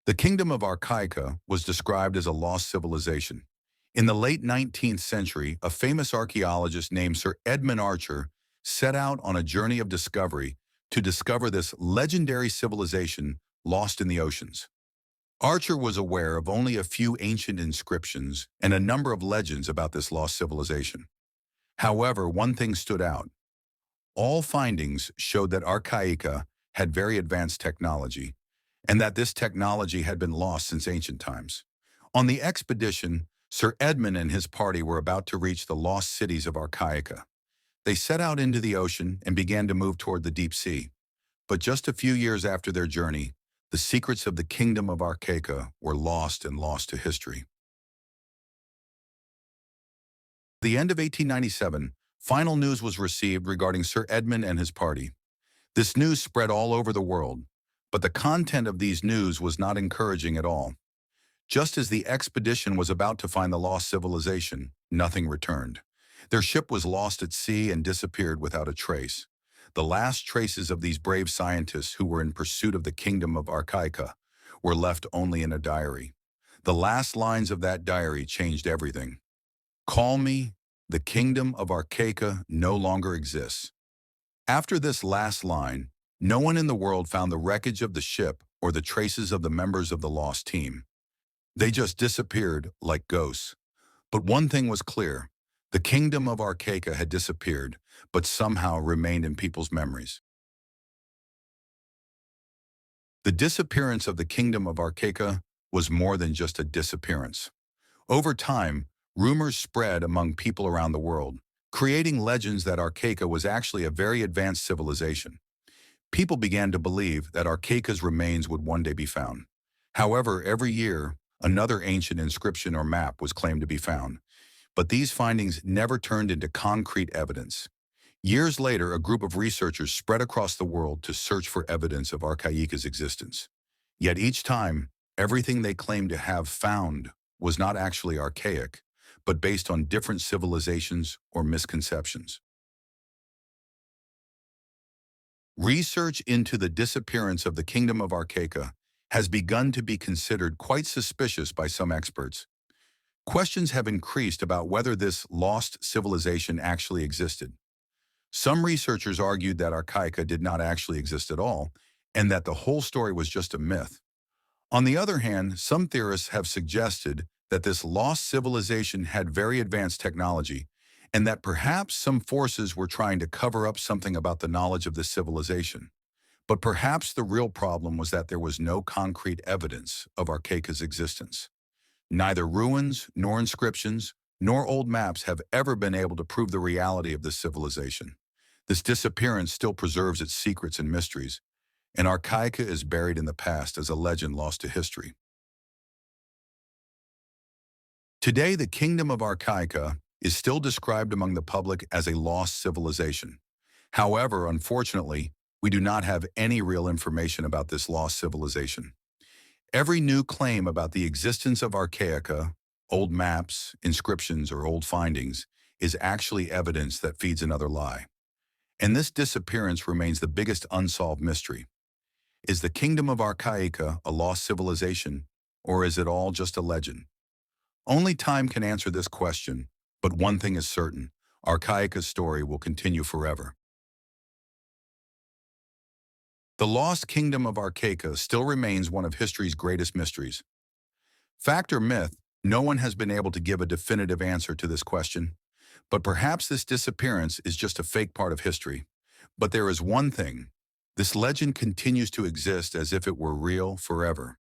The Kingdom of Arkaika was described as a lost civilization. In the late 19th century, a famous archaeologist named Sir Edmund Archer set out on a journey of discovery to discover this legendary civilization lost in the oceans. Archer was aware of only a few ancient inscriptions and a number of legends about this lost civilization. However, one thing stood out. All findings showed that Arkaika had very advanced technology, and that this technology had been lost since ancient times. On the expedition, Sir Edmund and his party were about to reach the lost cities of Arkaika. They set out into the ocean and began to move toward the deep sea. But just a few years after their journey, the secrets of the Kingdom of Arkaika were lost and lost to history. At the end of 1897, final news was received regarding Sir Edmund and his party. This news spread all over the world, but the content of these news was not encouraging at all. Just as the expedition was about to find the lost civilization, nothing returned. Their ship was lost at sea and disappeared without a trace. The last traces of these brave scientists who were in pursuit of the Kingdom of Arkaika were left only in a diary. The last lines of that diary changed everything. "Call me, the Kingdom of Arkaika no longer exists." After this last line, no one in the world found the wreckage of the ship or the traces of the members of the lost team. They just disappeared like ghosts. But one thing was clear. The Kingdom of Arkaika had disappeared, but somehow remained in people's memories. The disappearance of the Kingdom of Arkaika was more than just a disappearance. Over time, rumors spread among people around the world, creating legends that Arkaika was actually a very advanced civilization. People began to believe that Arkaika's remains would one day be found. However, every year, another ancient inscription or map was claimed to be found. But these findings never turned into concrete evidence. Years later, a group of researchers spread across the world to search for evidence of Arkaika's existence. Yet each time, everything they claimed to have found was not actually archaic, but based on different civilizations or misconceptions. Research into the disappearance of the Kingdom of Arkaika has begun to be considered quite suspicious by some experts. Questions have increased about whether this lost civilization actually existed. Some researchers argued that Arkaika did not actually exist at all, and that the whole story was just a myth. On the other hand, some theorists have suggested that this lost civilization had very advanced technology, and that perhaps some forces were trying to cover up something about the knowledge of this civilization. But perhaps the real problem was that there was no concrete evidence of Arkaika's existence. Neither ruins, nor inscriptions, nor old maps have ever been able to prove the reality of this civilization. This disappearance still preserves its secrets and mysteries, and Arkaika is buried in the past as a legend lost to history. Today, the Kingdom of Arkaika is still described among the public as a lost civilization. However, unfortunately, we do not have any real information about this lost civilization. Every new claim about the existence of Arkaika, old maps, inscriptions, or old findings, is actually evidence that feeds another lie. And this disappearance remains the biggest unsolved mystery. Is the Kingdom of Arkaika a lost civilization, or is it all just a legend? Only time can answer this question, but one thing is certain: Arkaika's story will continue forever. The lost Kingdom of Arkaika still remains one of history's greatest mysteries. Fact or myth, no one has been able to give a definitive answer to this question. But perhaps this disappearance is just a fake part of history. But there is one thing: this legend continues to exist as if it were real forever.